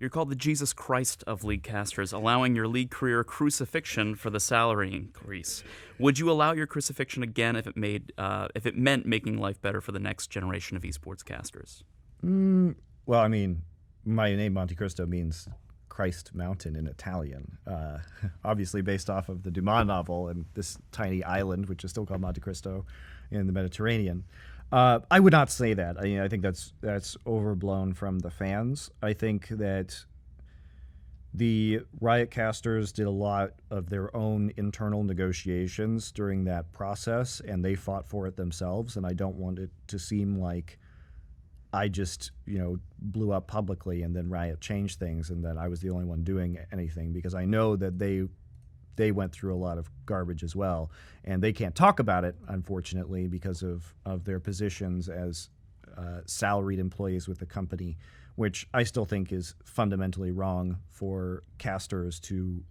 You're called the Jesus Christ of league casters, allowing your league career crucifixion for the salary increase. Would you allow your crucifixion again if it meant making life better for the next generation of esports casters? Well, I mean, my name MonteCristo means Christ Mountain in Italian, obviously based off of the Dumas novel and this tiny island, which is still called MonteCristo in the Mediterranean. I would not say that. I think that's overblown from the fans. I think that the Riot casters did a lot of their own internal negotiations during that process, and they fought for it themselves, and I don't want it to seem like I just, blew up publicly and then Riot changed things and that I was the only one doing anything, because I know that they went through a lot of garbage as well, and they can't talk about it, unfortunately, because of their positions as salaried employees with the company, which I still think is fundamentally wrong for casters to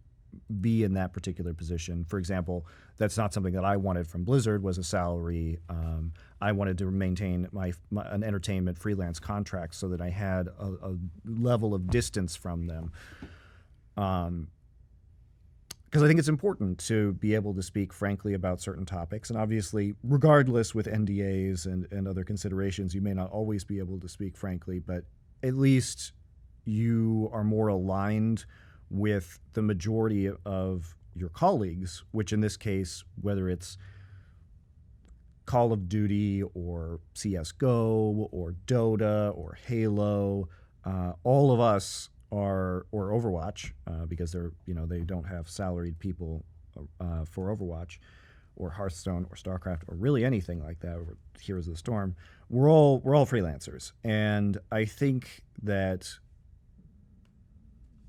be in that particular position. For example, that's not something that I wanted from Blizzard, was a salary. I wanted to maintain an entertainment freelance contract so that I had a level of distance from them. Because I think it's important to be able to speak frankly about certain topics. And obviously, regardless with NDAs and other considerations, you may not always be able to speak frankly, but at least you are more aligned with the majority of your colleagues, which in this case, whether it's Call of Duty or CSGO or Dota or Halo, all of us are, or Overwatch, because they don't have salaried people for Overwatch, or Hearthstone or StarCraft or really anything like that, or Heroes of the Storm. We're all freelancers, and I think that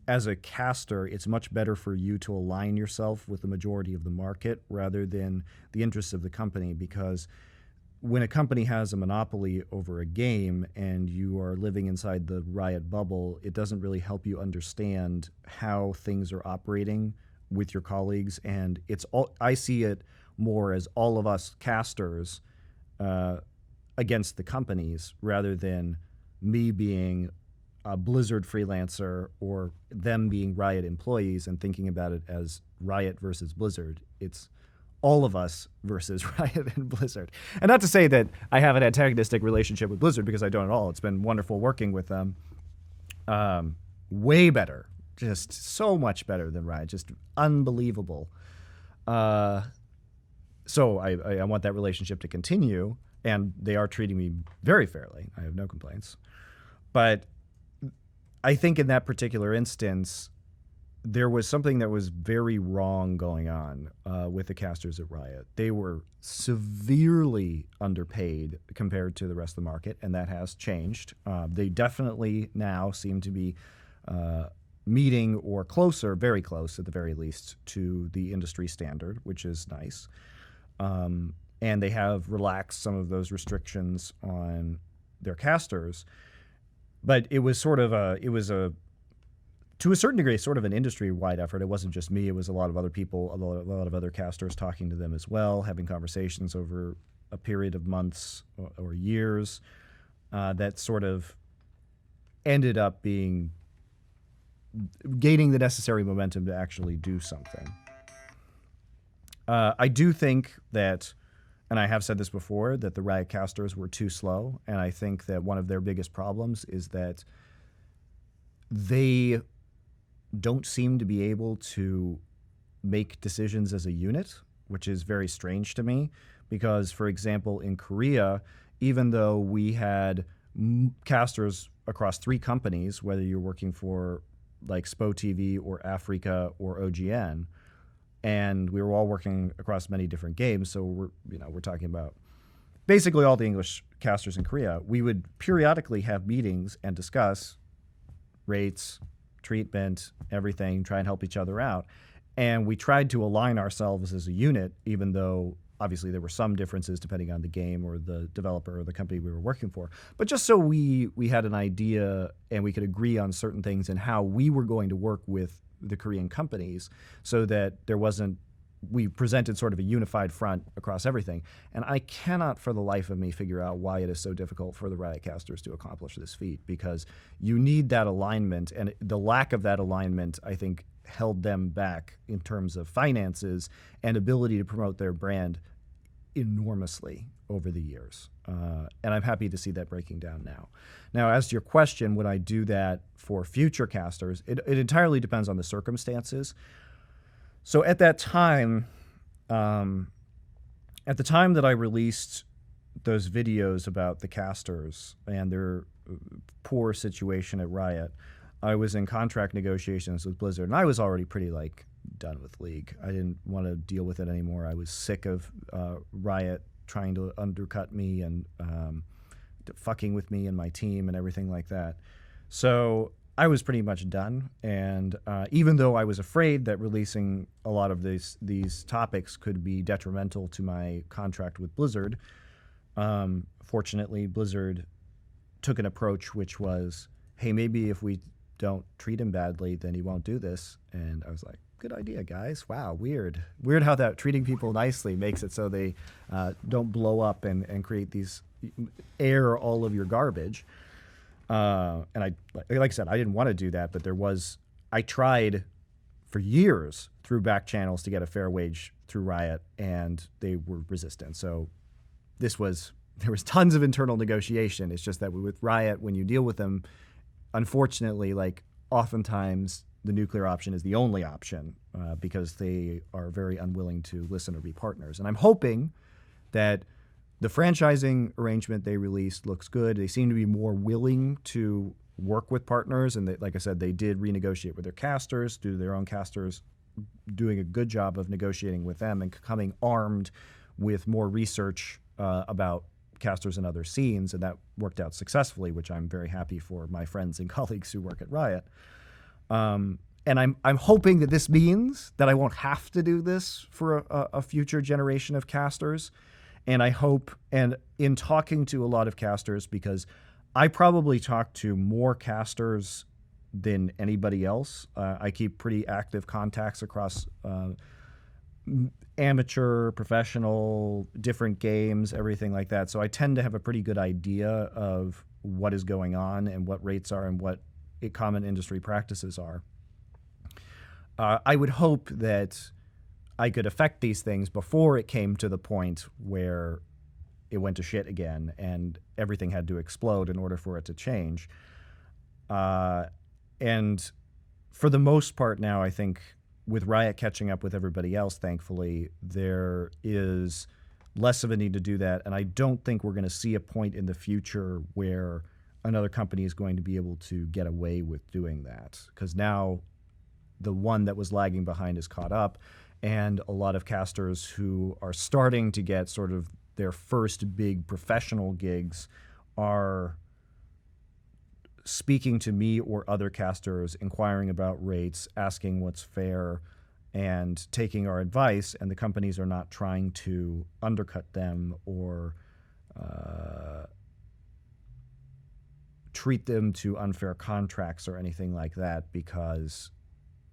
as a caster, it's much better for you to align yourself with the majority of the market rather than the interests of the company, because when a company has a monopoly over a game and you are living inside the Riot bubble, it doesn't really help you understand how things are operating with your colleagues. And I see it more as all of us casters against the companies, rather than me being a Blizzard freelancer or them being Riot employees and thinking about it as Riot versus Blizzard. It's all of us versus Riot and Blizzard. And not to say that I have an antagonistic relationship with Blizzard, because I don't at all. It's been wonderful working with them. Way better. Just so much better than Riot. Just unbelievable. So I want that relationship to continue, and they are treating me very fairly. I have no complaints. But I think in that particular instance, there was something that was very wrong going on with the casters at Riot. They were severely underpaid compared to the rest of the market, and that has changed. They definitely now seem to be meeting or closer, very close at the very least, to the industry standard, which is nice. And they have relaxed some of those restrictions on their casters. But it was to a certain degree, sort of an industry-wide effort. It wasn't just me. It was a lot of other people, a lot of other casters talking to them as well, having conversations over a period of months or years that sort of ended up gaining the necessary momentum to actually do something. I do think that, and I have said this before, that the Riot casters were too slow, and I think that one of their biggest problems is that they don't seem to be able to make decisions as a unit, which is very strange to me, because, for example, in Korea, even though we had casters across 3 companies, whether you're working for like SPO TV or Africa or OGN, and we were all working across many different games, so we're talking about basically all the English casters in Korea, we would periodically have meetings and discuss rates, treatment, everything, try and help each other out. And we tried to align ourselves as a unit, even though obviously there were some differences depending on the game or the developer or the company we were working for. But just so we had an idea and we could agree on certain things and how we were going to work with the Korean companies, so that there wasn't we presented sort of a unified front across everything. And I cannot for the life of me figure out why it is so difficult for the Riot casters to accomplish this feat, because you need that alignment, and the lack of that alignment, I think, held them back in terms of finances and ability to promote their brand enormously over the years. And I'm happy to see that breaking down now. Now, as to your question, would I do that for future casters? It entirely depends on the circumstances. So at that time, at the time that I released those videos about the casters and their poor situation at Riot, I was in contract negotiations with Blizzard, and I was already pretty done with League. I didn't want to deal with it anymore. I was sick of Riot trying to undercut me and fucking with me and my team and everything like that. So I was pretty much done, and even though I was afraid that releasing a lot of these topics could be detrimental to my contract with Blizzard, fortunately Blizzard took an approach which was, hey, maybe if we don't treat him badly, then he won't do this. And I was like, good idea, guys. Wow, weird how that treating people nicely makes it so they don't blow up and create these air all of your garbage. And I, like I said, I didn't want to do that, but I tried for years through back channels to get a fair wage through Riot, and they were resistant. So there was tons of internal negotiation. It's just that with Riot, when you deal with them, unfortunately, oftentimes the nuclear option is the only option because they are very unwilling to listen or be partners. And I'm hoping that the franchising arrangement they released looks good. They seem to be more willing to work with partners. And like I said, they did renegotiate with their casters, due to their own casters doing a good job of negotiating with them and coming armed with more research about casters in other scenes. And that worked out successfully, which I'm very happy for my friends and colleagues who work at Riot. And I'm hoping that this means that I won't have to do this for a future generation of casters. And I hope, and in talking to a lot of casters, because I probably talk to more casters than anybody else. I keep pretty active contacts across amateur, professional, different games, everything like that. So I tend to have a pretty good idea of what is going on and what rates are and what common industry practices are. I would hope that I could affect these things before it came to the point where it went to shit again and everything had to explode in order for it to change. And for the most part now, I think with Riot catching up with everybody else, thankfully, there is less of a need to do that. And I don't think we're going to see a point in the future where another company is going to be able to get away with doing that. Because now the one that was lagging behind is caught up. And a lot of casters who are starting to get sort of their first big professional gigs are speaking to me or other casters, inquiring about rates, asking what's fair, and taking our advice. And the companies are not trying to undercut them or treat them to unfair contracts or anything like that, because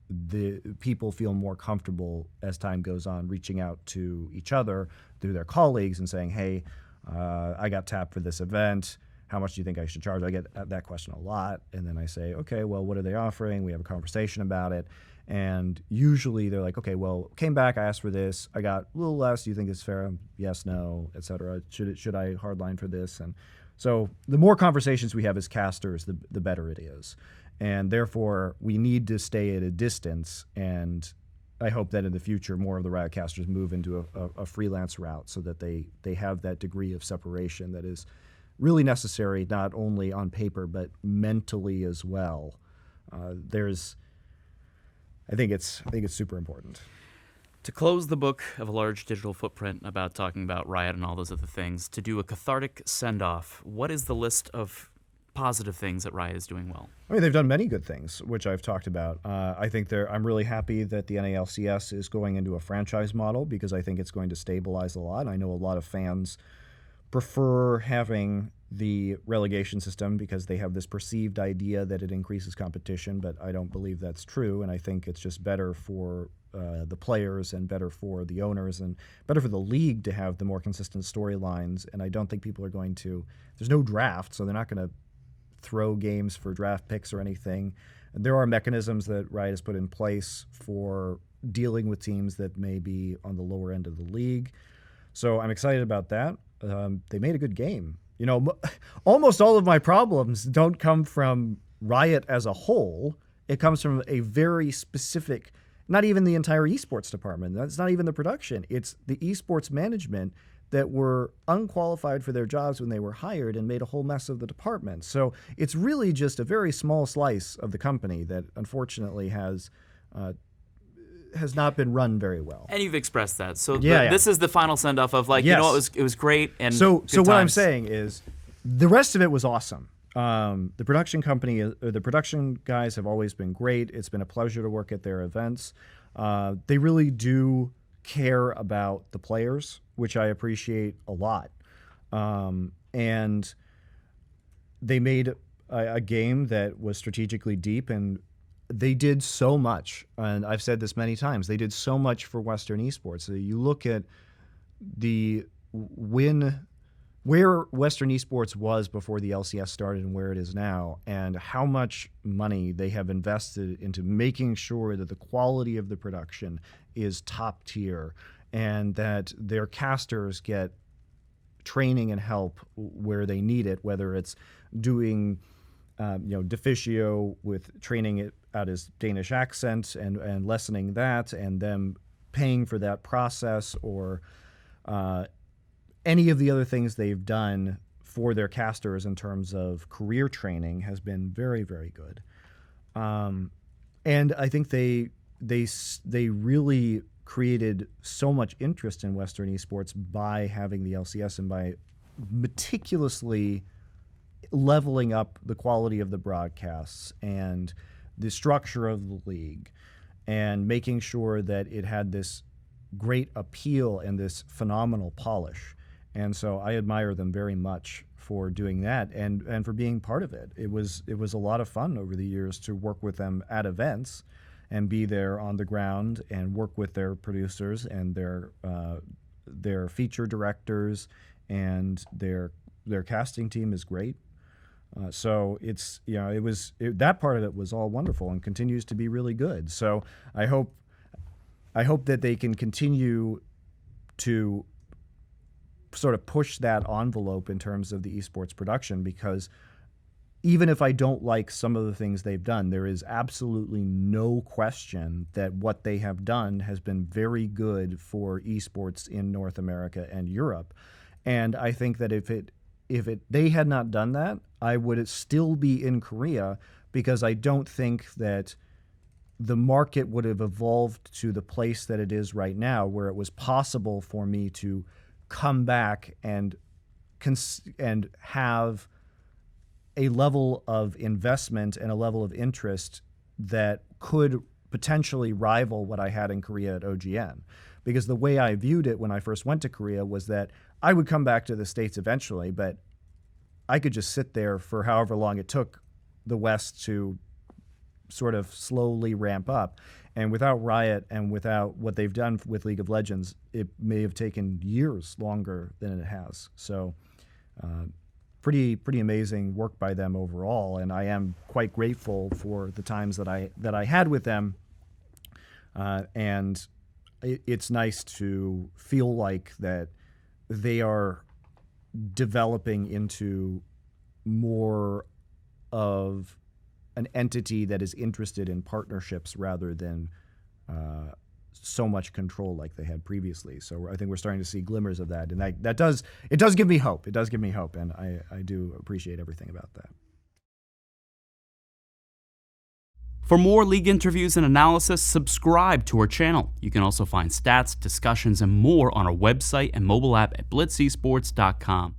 the people feel more comfortable as time goes on reaching out to each other through their colleagues and saying, hey, I got tapped for this event. How much do you think I should charge? I get that question a lot. And then I say, okay, well, what are they offering? We have a conversation about it. And usually they're like, okay, well, came back, I asked for this. I got a little less. Do you think it's fair? Yes, no, et cetera. Should I hardline for this? And so the more conversations we have as casters, the better it is. And therefore, we need to stay at a distance. And I hope that in the future, more of the Riot casters move into a freelance route so that they have that degree of separation that is really necessary, not only on paper, but mentally as well. I think it's super important. To close the book of a large digital footprint about talking about Riot and all those other things, to do a cathartic send-off, what is the list of positive things that Riot is doing well? I mean, they've done many good things, which I've talked about. I think I'm really happy that the NALCS is going into a franchise model, because I think it's going to stabilize a lot. I know a lot of fans prefer having the relegation system because they have this perceived idea that it increases competition, but I don't believe that's true, and I think it's just better for the players and better for the owners and better for the league to have the more consistent storylines, and I don't think people are going to – there's no draft, so they're not going to throw games for draft picks or anything. There are mechanisms that Riot has put in place for dealing with teams that may be on the lower end of the league, so I'm excited about that. They made a good game. You know, almost all of my problems don't come from Riot as a whole. It comes from a very specific, not even the entire esports department. That's not even the production. It's the esports management that were unqualified for their jobs when they were hired and made a whole mess of the department. So it's really just a very small slice of the company that unfortunately has not been run very well. And you've expressed that. So Yeah. this is the final send-off of like, Yes. you know, it was great. And So good what I'm times. saying is the rest of it was awesome. The production company, or the production guys have always been great. It's been a pleasure to work at their events. They really do care about the players, which I appreciate a lot. And they made a game that was strategically deep, and they did so much. And I've said this many times. They did so much for Western esports. So you look at where Western esports was before the LCS started and where it is now, and how much money they have invested into making sure that the quality of the production is top tier and that their casters get training and help where they need it, whether it's doing Deficio with training it out his Danish accent and lessening that and them paying for that process, or any of the other things they've done for their casters in terms of career training has been very, very good. And I think they really created so much interest in Western esports by having the LCS and by meticulously leveling up the quality of the broadcasts and the structure of the league and making sure that it had this great appeal and this phenomenal polish. And so I admire them very much for doing that and for being part of it. It was a lot of fun over the years to work with them at events and be there on the ground and work with their producers and their feature directors, and their casting team is great. So it's that part of it was all wonderful and continues to be really good. So I hope that they can continue to sort of push that envelope in terms of the esports production, because even if I don't like some of the things they've done, there is absolutely no question that what they have done has been very good for esports in North America and Europe. And I think that if they had not done that, I would still be in Korea, because I don't think that the market would have evolved to the place that it is right now, where it was possible for me to come back and have a level of investment and a level of interest that could potentially rival what I had in Korea at OGN. Because the way I viewed it when I first went to Korea was that I would come back to the States eventually, but I could just sit there for however long it took the West to sort of slowly ramp up. And without Riot and without what they've done with League of Legends, it may have taken years longer than it has. So pretty amazing work by them overall, and I am quite grateful for the times that I had with them. And it's nice to feel like that they are developing into more of an entity that is interested in partnerships rather than so much control like they had previously. So I think we're starting to see glimmers of that, and it does give me hope. It does give me hope, and I do appreciate everything about that. For more league interviews and analysis, subscribe to our channel. You can also find stats, discussions, and more on our website and mobile app at blitzesports.com.